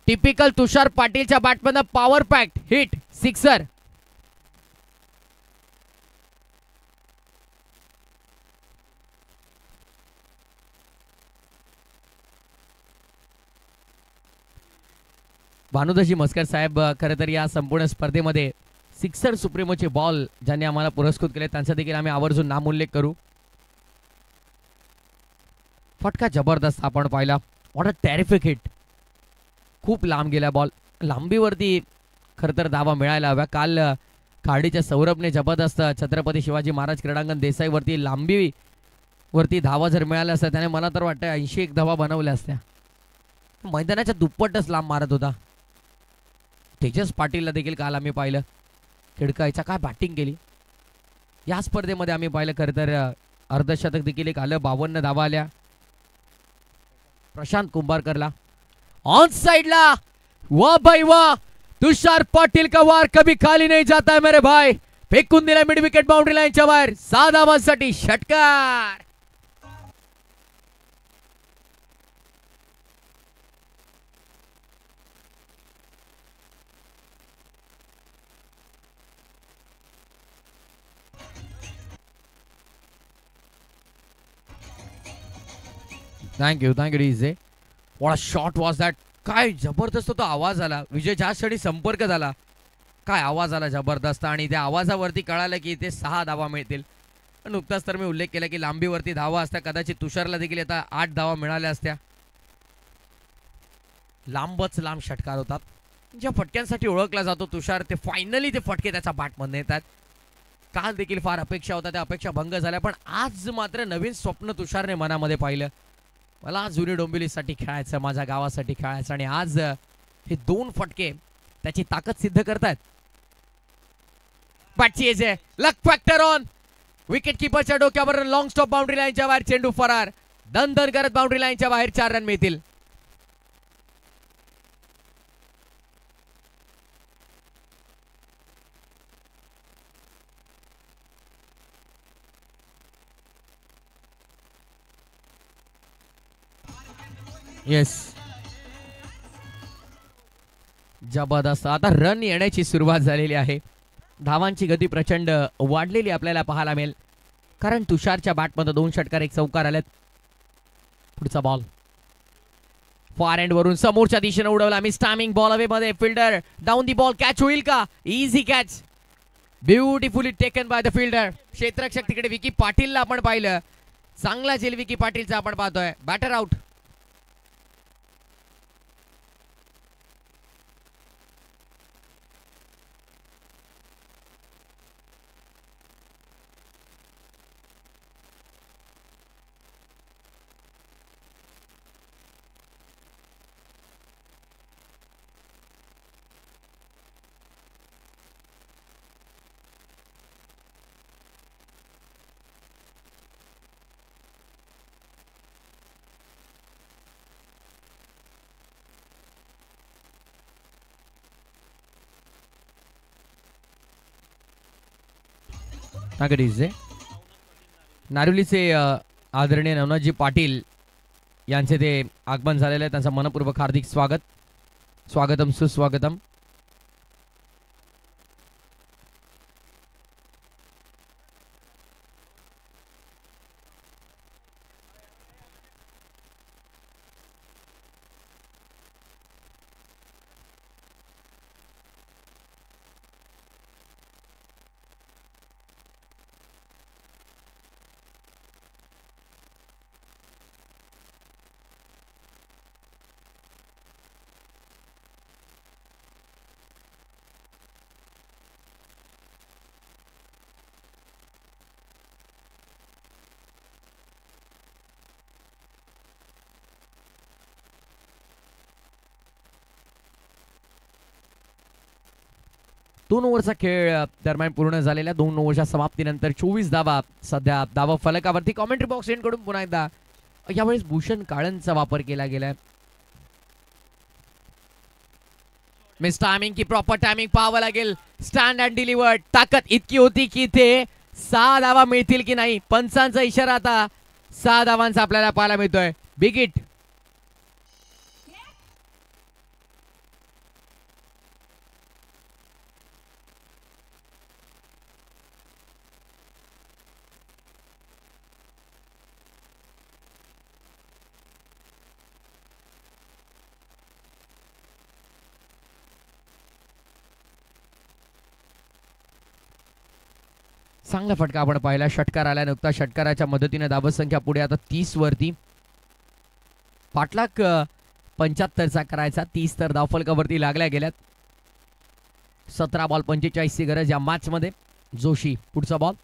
typical Tushar पाटीलच्या बॅटमधनं power packed hit, sixer. Bhanudasji Maskar साहेब खरं तर या संपूर्ण स्पर्धेमध्ये सिक्सर सुप्रीमोचे बॉल ज्यांनी आम्हाला पुरस्कृत केले त्यांचा देखील आम्ही आवर्जून नामोल्लेख करू. फटका जबरदस्त आपण पाहिला. What a terrific hit. खूप लांब गेला बॉल, लांबीवरती खरं तर धावा मिळायला हव्या. काल खाडीच्या सौरभने जबरदस्त छत्रपती शिवाजी महाराज क्रीडांगण देसाईवरती लांबीवरती धावा जर मिळाल्या असत्या त्याने मला तर वाटतं 81 धावा बनवल्या असत्या. मैदानाच्या दुप्पटच लांब मारत होता. तेजस पाटीलला देखील काल आम्ही पाहिलं खिडकायचा काय बॅटिंग केली. या स्पर्धेमध्ये आम्ही पाहिलं खरं तर अर्धशतक देखील एक आलं, 52 धावा आल्या प्रशांत कुंभारकरला. ऑन साइडला वाह भाई वाह, तुषार पाटील का वार कभी खाली नहीं जाता है मेरे भाई. फेकून दिला मिड विकेट बाउंड्री लाईनच्या बाहेर. 6 धावांसाठी षटकार. Thank you DJ. What a shot was that. काय जबरदस्त तो आवाज आला. विजय ज्या क्षणी संपर्क झाला काय आवाज आला जबरदस्त. आणि त्या आवाजावरती कळालं की इथे 6 धावा मिळतील. नुकताच तर मी उल्लेख केला की लांबीवरती धावा असत्या, कदाचित तुषारला देखील आता 8 धावा मिळाल्या असत्या. लांबच लांब षटकार होतात. ज्या फटक्यांसाठी ओळखला जातो तुषार, ते फायनली ते फटके त्याच्या बॅटमधून येतात. काल देखील फार अपेक्षा होता, त्या अपेक्षा भंग झाल्या. पण आज मात्र नवीन स्वप्न तुषारने मनामध्ये पाहिलं. मला जुनी डोंबिवलीसाठी खेळायचं, माझ्या गावासाठी खेळायचं. आणि आज हे 2 फटके त्याची ताकद सिद्ध करतात. बॅटची एज आहे, लक फॅक्टर ऑन. विकेट किपरच्या डोक्यावर लॉंग स्टॉप बाउंड्री लाईनच्या बाहेर चेंडू फरार. दन दन करत बाउंड्री लाईनच्या बाहेर 4 रन मिळतील. येस, जबरदस्त. आता रन येण्याची सुरुवात झालेली आहे. धावांची गती प्रचंड वाढलेली आपल्याला पाहायला मिळेल. कारण तुषारच्या बॅटमध्ये 2 षटकार 1 चौकार आलेत. पुढचा बॉल फॉर एंड वरून समोरच्या दिशेने उडवला. मिस टायमिंग बॉल अवे मध्ये. Fielder down the ball. Catch होईल का? Easy catch. Beautifully taken by the fielder. क्षेत्ररक्षक तिकडे विकी पाटीलला आपण पाहिलं. चांगला झेल विकी पाटीलचा आपण पाहतोय. Batter out. नारुलीचे आदरणीय नवनाथजी पाटील यांचे ते आगमन झालेले आहे. त्यांचं मनपूर्वक हार्दिक स्वागतम सुस्वागतम. दोन ओव्हरचा खेळ दरम्यान पूर्ण झालेल्या 2 ओव्हरच्या समाप्तीनंतर 24 धावा सध्या धावा फलकावरती. कॉमेंट्री बॉक्स एंड कडून पुन्हा एकदा यावेळेस भूषण काळनचा वापर केला गेलाय. मिस टायमिंग की प्रॉपर टायमिंग पाहावं लागेल. Stand and delivered. ताकद इतकी होती की ते 6 धावा मिळतील की नाही. पंचांचा इशारा आता 6 धावांचा आपल्याला पाहायला मिळतोय. Big hit. चांगला फटका आपण पाहिला. षटकार आला नुकता. षटकाराच्या मदतीने धावसंख्या पुढे आता 30 वरती. पाठलाग 75चा करायचा. 30 तर धावफलकावरती लागल्या गेल्यात. 17 बॉल 45 ची गरज या मॅच मध्ये. जोशी पुढचा बॉल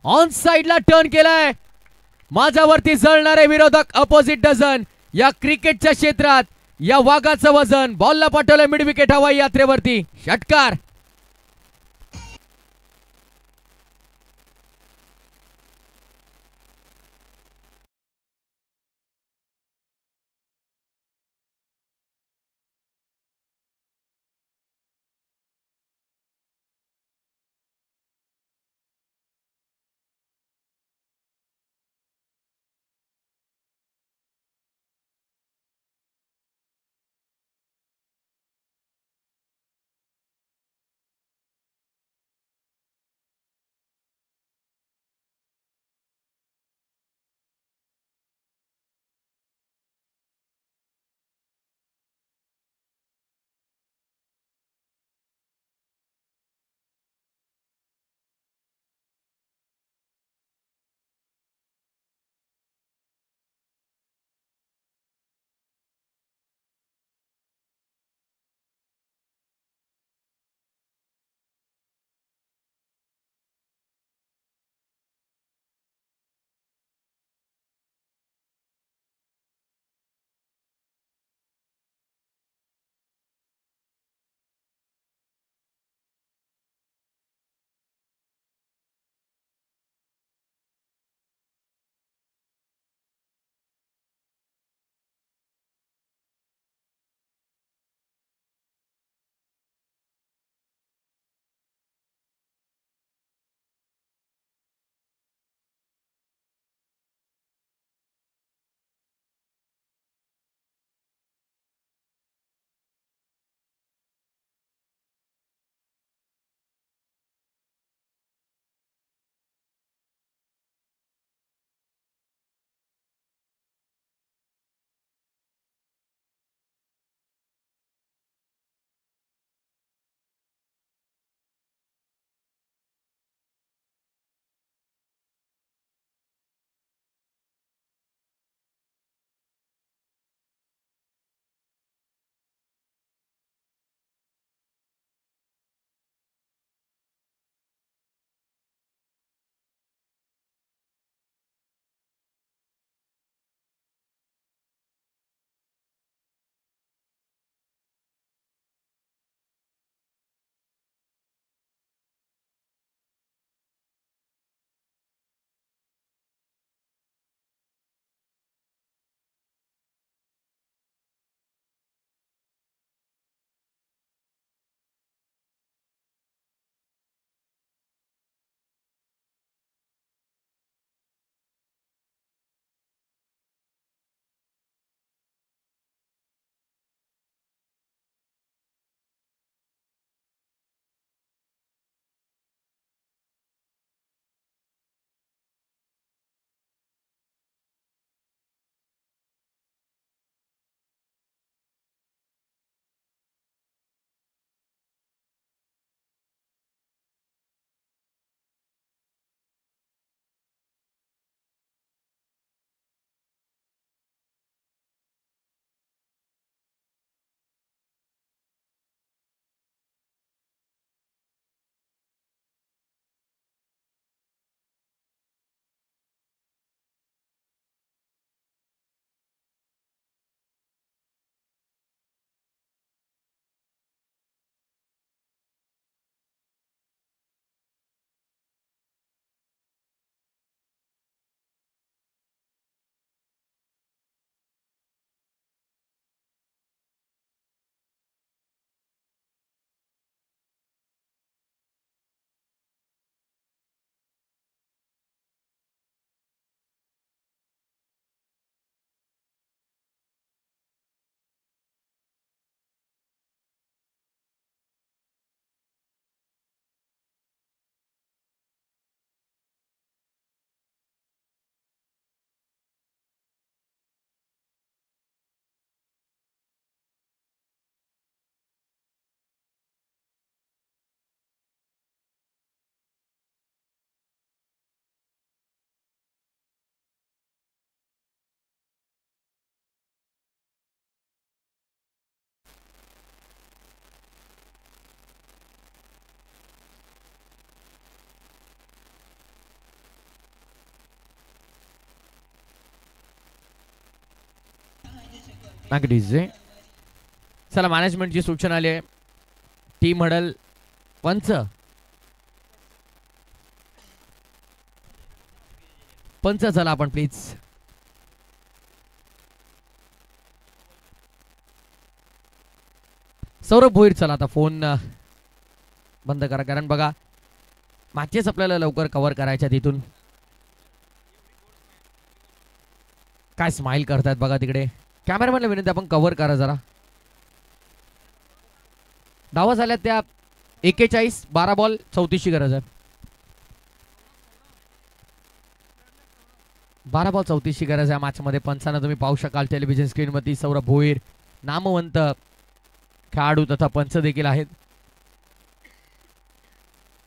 ऑन साइडला टर्न केलाय. माझ्यावरती जळणारे विरोधक अपोजिट डझन. या क्रिकेटच्या क्षेत्रात या वाघाचं वजन. बॉलला पाठवलं मिड विकेट हवाई यात्रेवरती. षटकार. अगदीच. चला मॅनेजमेंटची सूचना आली आहे. टीम हडल पंच चला आपण प्लीज. सौरभ भोईर चला आता फोन बंद करा, कारण बघा मॅचेस आपल्याला लवकर कव्हर करायच्या. तिथून काय स्माइल करतायत बघा तिकडे. कॅमेरामॅनला विनंती आपण कव्हर करा जरा. धावा झाल्या त्या 41, 12 बॉल 34ची गरज आहे. 12 बॉल 34ची गरज आहे मॅच मध्ये. पंचांना तुम्ही पाहू शकाल टेलिव्हिजन स्क्रीनवरती सौरभ भोईर नामवंत खेळाडू तथा पंच देखील आहेत.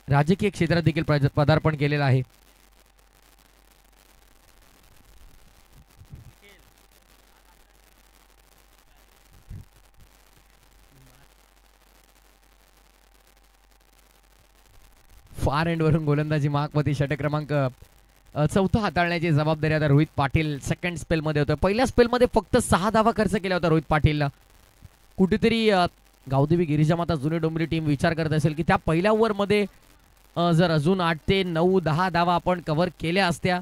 राजकीय क्षेत्रात देखील पदार्पण केलेलं आहे. फार एंड वरून गोलंदाजी महागपती षटक क्रमांक 4 हाताळण्याची जबाबदारी आता रोहित पाटील सेकंड स्पेल मध्ये होतं. पहिल्या स्पेल मध्ये फक्त 6 धावा खर्च केला होता रोहित पाटीलला. कुठेतरी गावदेवी गिरिजामाता जुनी डोंबिवली टीम विचार करत असेल की त्या पहिल्या ओव्हर मध्ये जर अजून 8 ते 9, 10 धावा आपण कव्हर केल्या असत्या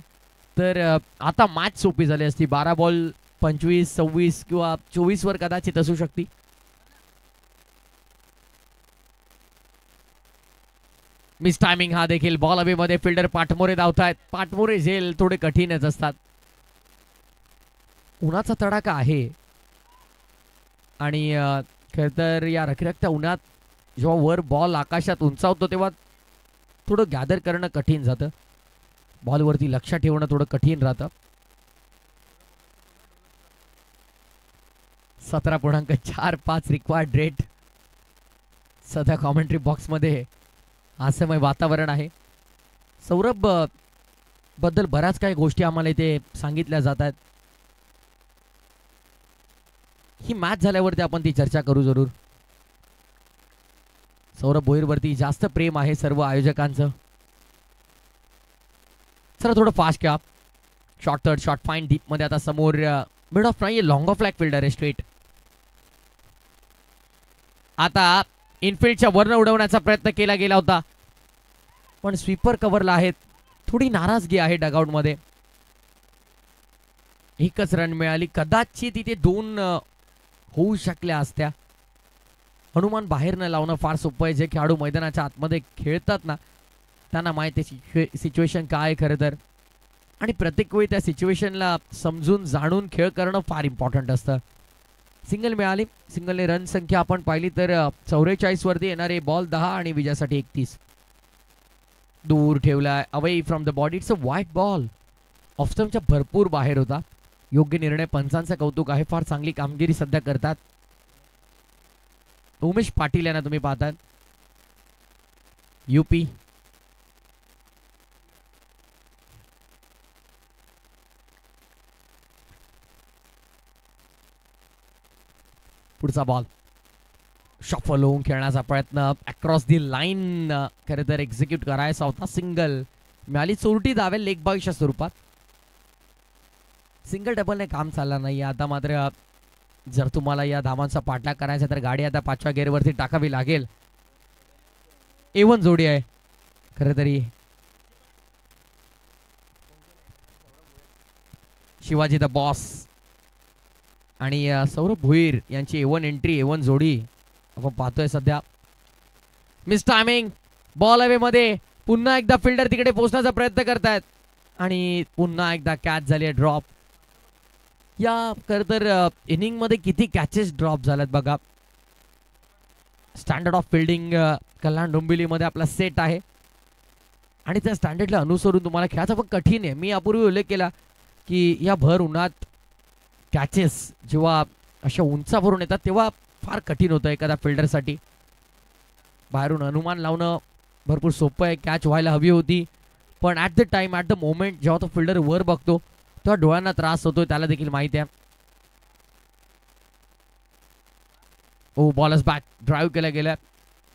तर आता मॅच सोपी झाली असती. 12 बॉल 25, 26 किंवा 24 वर कदाचित असू शकती. मिस टायमिंग हा देखील बॉल अवे मध्ये फिल्डर पाठमोरे धावतायत. पाठमोरे झेल थोडे कठीणच असतात. उन्हाचा तडाखा आहे आणि खरं तर या रखरखत्या उन्हात जेव्हा वर बॉल आकाशात उंचावतो तेव्हा थोडं गॅदर करणं कठीण जातं. बॉलवरती लक्ष ठेवणं थोडं कठीण राहतं. 17.45 रिक्वायर्ड रेट. सध्या कॉमेंट्री बॉक्स मध्ये हास्यमय वातावरण आहे. सौरभ बद्दल बऱ्याच काही गोष्टी आम्हाला इथे सांगितल्या जातात. ही मॅच झाल्यावरती आपण ती चर्चा करू जरूर. सौरभ भोईरवरती जास्त प्रेम आहे सर्व आयोजकांचं. चला थोडं फास्ट घ्या. Short third, short fine deep मध्ये आता समोर मिड ऑफ नाही, लॉंग ऑफ फ्लॅग फिल्डर आहे स्ट्रेट. आता इनफिल्डच्या वरनं उडवण्याचा प्रयत्न केला गेला होता पण स्वीपर कव्हरला आहेत. थोडी नाराजगी आहे डगआउट मध्ये. एकच रन मिळाली. कदाचित तिथे 2 होऊ शकल्या असत्या. हनुमान बाहेर न लावणं फार सोपं आहे. जे खेळाडू मैदानाच्या आतमध्ये खेळतात ना त्यांना माहिती आहे सिच्युएशन काय आहे खरं तर. आणि प्रत्येक वेळी त्या सिच्युएशनला समजून जाणून खेळ करणं फार इम्पॉर्टंट असतं. सिंगल मिळाली. सिंगलने रन संख्या आपण पाहिली तर 44 वरती येणारे बॉल 10 आणि विजयासाठी 31. दूर ठेवलाय away from the body. It's a वाईट बॉल. ऑफस्टमच्या भरपूर बाहेर होता. योग्य निर्णय. पंचांचं कौतुक आहे. फार चांगली कामगिरी सध्या करतात. उमेश पाटील यांना तुम्ही पाहतात यूपी. पुढचा बॉल शफल होऊन खेळण्याचा प्रयत्न. अक्रॉस दी लाईन खरं तर एक्झिक्यूट करायचा होता. सिंगल मिळाली. चोरटी धावे लेग बायच्या स्वरूपात. सिंगल डबलने काम चाललं नाही. आता मात्र जर तुम्हाला या धावांचा पाठलाग करायचा तर गाडी आता 5व्या गेअरवरती टाकावी लागेल. A1 जोडी आहे खरं तरी. शिवाजी द बॉस आणि सौरभ भोईर यांची A1 एंट्री, A1 जोडी आपण पाहतोय सध्या. Miss timing. बॉल अवे मध्ये पुन्हा एकदा फिल्डर तिकडे पोहोचण्याचा प्रयत्न करतायत आणि पुन्हा एकदा कॅच झाली आहे. ड्रॉप. या खरं तर इनिंग मध्ये किती कॅचेस ड्रॉप झाल्यात बघा. स्टँडर्ड ऑफ फिल्डिंग कल्याण डोंबिवलीमध्ये आपला सेट आहे आणि त्या स्टँडर्डला अनुसरून तुम्हाला खेळायचं पण कठीण आहे. मी यापूर्वी उल्लेख केला की या भर उन्हात कॅचेस जेव्हा अशा उंचावरून येतात तेव्हा फार कठीण होतं एखाद्या फिल्डरसाठी. बाहेरून अनुमान लावणं भरपूर सोपं आहे. कॅच व्हायला हवी होती पण at the time, at the moment जेव्हा तो फिल्डर वर बघतो तेव्हा डोळ्यांना त्रास होतो. त्याला देखील माहिती आहे. ओ बॉलच बॅक. ड्राईव्ह केला गेला.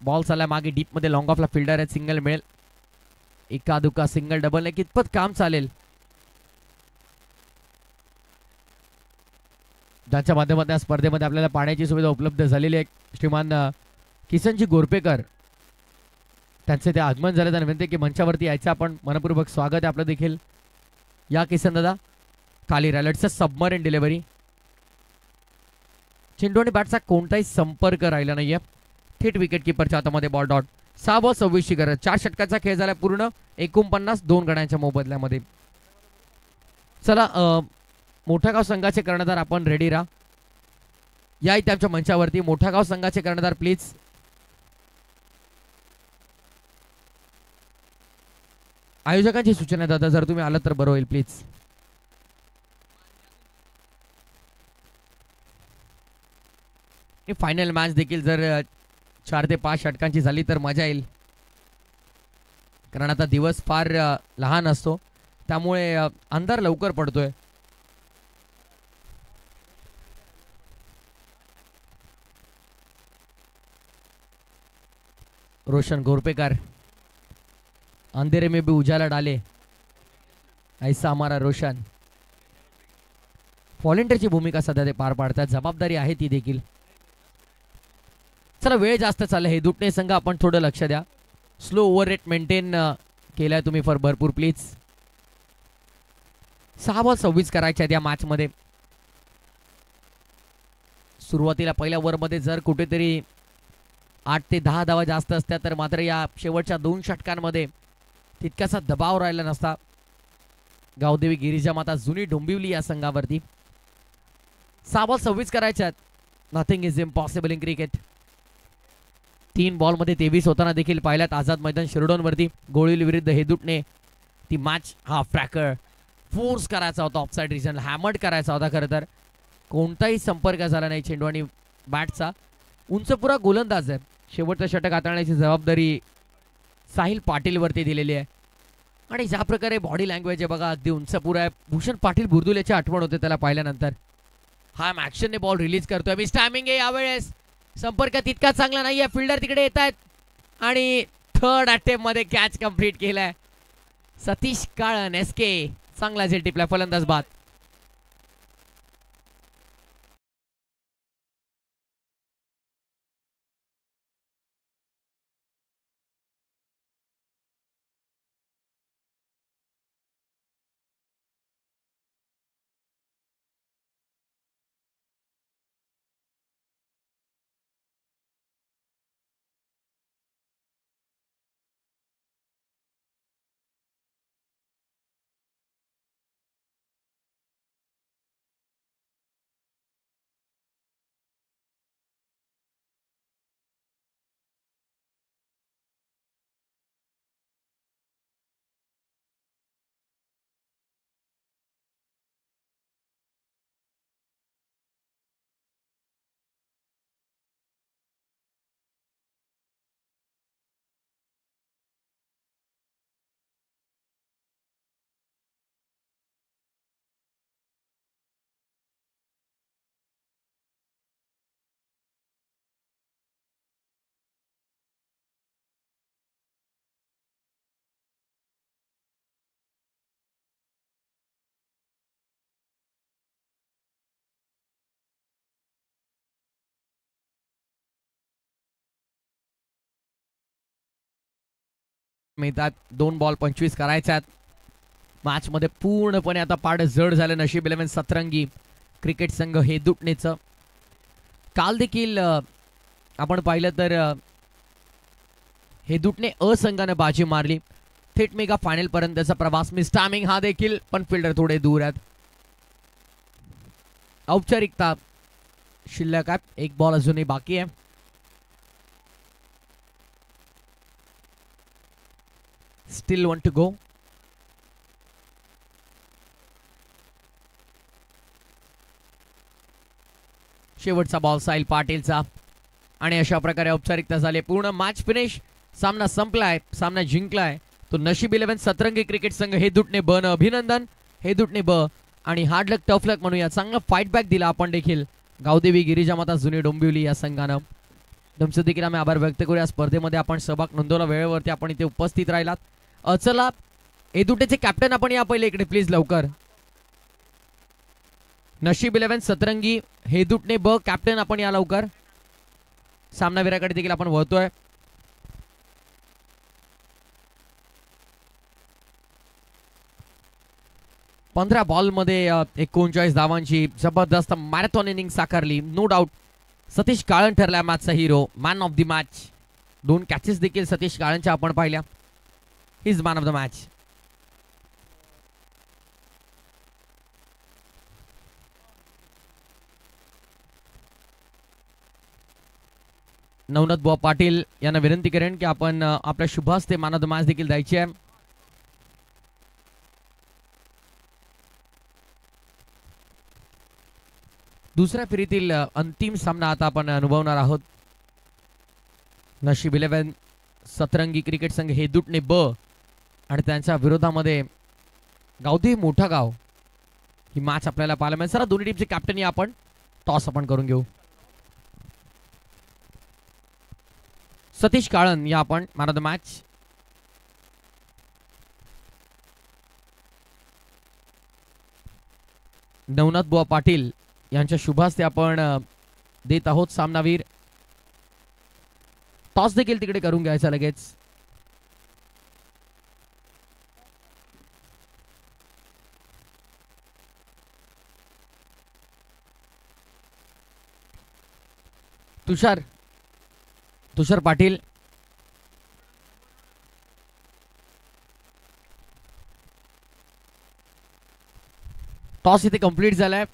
बॉल चालला मागे डीप मध्ये. लॉंग ऑफला फिल्डर आहे. सिंगल मिळेल. एका दुका सिंगल डबलने कितपत काम चालेल. ज्यांच्या माध्यमातून या स्पर्धेमध्ये आपल्याला पाण्याची सुविधा उपलब्ध झालेली आहे. श्रीमान किसनजी गोरपेकर त्यांचे ते आगमन झाले. त्यांना विनंती की मंचावरती यायचं. आपण मनपूर्वक स्वागत आहे आपलं देखील. या किसन दादा खाली रॅलेटचं सबमरीन डिलिव्हरी. चेंडू आणि बॅटचा कोणताही संपर्क राहिला नाहीये. थेट विकेट किपरच्या हातामध्ये बॉल डॉट. 6 ची गरज. 4 षटकाचा खेळ झाला पूर्ण. 49 2 गड्यांच्या मोबदल्यामध्ये. चला मोठागाव संघाचे कर्णधार आपण रेडी राहा. या इथे आमच्या मंचावरती मोठागाव संघाचे कर्णधार प्लीज. आयोजकांची सूचना दादा जर तुम्ही आलात तर बरं होईल प्लीज. फायनल मॅच देखील जर 4 ते 5 षटकांची झाली तर मजा येईल. कारण आता दिवस फार लहान असतो त्यामुळे अंधार लवकर पडतोय. रोशन गोरपेकर अंधेरे में भी उजाला डाले ऐसा हमारा रोशन. व्हॉलेंटियरची भूमिका सध्या ते पार पाडतात. जबाबदारी आहे ती देखील. चला वेळ जास्त चालला. हे दुटणे संघ आपण थोडं लक्ष द्या. स्लो ओव्हर रेट मेंटेन केलाय तुम्ही फॉर भरपूर प्लीज. 6 बॉल 26 करायचे आहेत या मॅच मध्ये. सुरुवातीला पहिल्या ओव्हरमध्ये जर कुठेतरी 8 ते 10 धावा जास्त असत्या तर मात्र या शेवटच्या 2 षटकांमध्ये तितकासा दबाव राहिला नसता. गावदेवी गिरिजा माता जुनी डोंबिवली या संघावरती. 6 बॉल 26 करायचे आहेत. Nothing is impossible in cricket. 3 बॉलमध्ये 23 होताना देखील पाहिल्यात आझाद मैदान शिरडोनवरती. गोळील विरुद्ध हेदुटणे ती मॅच हा फ्रॅकर फोर्स करायचा होता. ऑफसाईड रिजनला हॅमर्ड करायचा होता. खरं तर कोणताही संपर्क झाला नाही चेंडू आणि बॅटचा. उंचपुरा गोलंदाज आहे. शेवटचं षटक हाताळण्याची जबाबदारी साहिल पाटील वरती दिलेली आहे. आणि ज्या प्रकारे बॉडी लँग्वेज आहे बघा अगदी उंचपुरा आहे. भूषण पाटील बुरदुलेची आठवण होते त्याला पाहिल्यानंतर. हा ॲक्शनने बॉल रिलीज करतोय. मिस टायमिंग आहे यावेळेस. संपर्क तितका चांगला नाहीये. फिल्डर तिकडे येत आहेत आणि थर्ड अटेम्प्ट मध्ये कॅच कंप्लीट केलाय. सतीश काळन एसके चांगला झेल टिपला. फलंदाज बाद. मिळतात. 2 बॉल 25 करायच्यात. मॅच मध्ये पूर्णपणे आता पाड जड झालं नशीब 11 सतरंगी क्रिकेट संघ हे दुटणेचं. काल देखील आपण पाहिलं तर हे दुटणे अ संघाने बाजी मारली. थेट मेगा फायनल पर्यंतचा प्रवास. मिस टायमिंग हा देखील पण फिल्डर थोडे दूर आहेत. औपचारिकता शिल्लक आहे. 1 बॉल अजूनही बाकी आहे. Still want to go. शेवटचा बॉल साहिल पाटीलचा आणि अशा प्रकारे औपचारिकता झाली. पूर्ण मॅच फिनिश. सामना संपलाय. सामना जिंकलाय तो नशीब 11 सतरंगी क्रिकेट संघ हे दुटणे ब न. अभिनंदन हे दुटणे ब. आणि हार्ड लक टफ लक म्हणूया. चांगला फाईट बॅक दिला आपण देखील गावदेवी गिरिजा माता जुनी डोंबिवली या संघानं. तुमचं देखील आम्ही आभार व्यक्त करूया. स्पर्धेमध्ये आपण सहभाग नोंदवला. वेळेवरती आपण इथे उपस्थित राहिलात. चला हे दुटेचे कॅप्टन आपण या पहिले इकडे प्लीज लवकर. नशीब 11 सतरंगी हेदुटणे ब कॅप्टन आपण या लवकर. सामनावीराकडे देखील आपण वळतोय. पंधरा बॉल मध्ये 39 धावांची जबरदस्त मॅरेथॉन इनिंग साकारली. नो डाऊट सतीश काळन ठरला मॅचचा hero, man of the match. 2 catches देखील सतीश काळनच्या आपण पाहिल्या. He is man of the match. Navnath Buwa Patil यांना विनंती करेन की आपण आपल्या शुभास्ते मॅन ऑफ द मॅच देखील द्यायची आहे. दुसऱ्या फेरीतील अंतिम सामना आता आपण अनुभवणार आहोत. नशीब 11 सतरंगी क्रिकेट संघ हेदुटणे ब आणि त्यांच्या विरोधामध्ये गावदेवी मोठा गाव ही मॅच आपल्याला पाहायला मिळेल. सर दोन्ही टीमचे कॅप्टन आपण टॉस आपण करून घेऊ. सतीश काळन या आपण man of the match. Navnath Buwa Patil यांच्या शुभास्ते आपण देत आहोत सामनावीर. टॉस देखील तिकडे करून घ्यायचा लगेच. तुषार पाटील टॉस इथे कंप्लीट झालाय.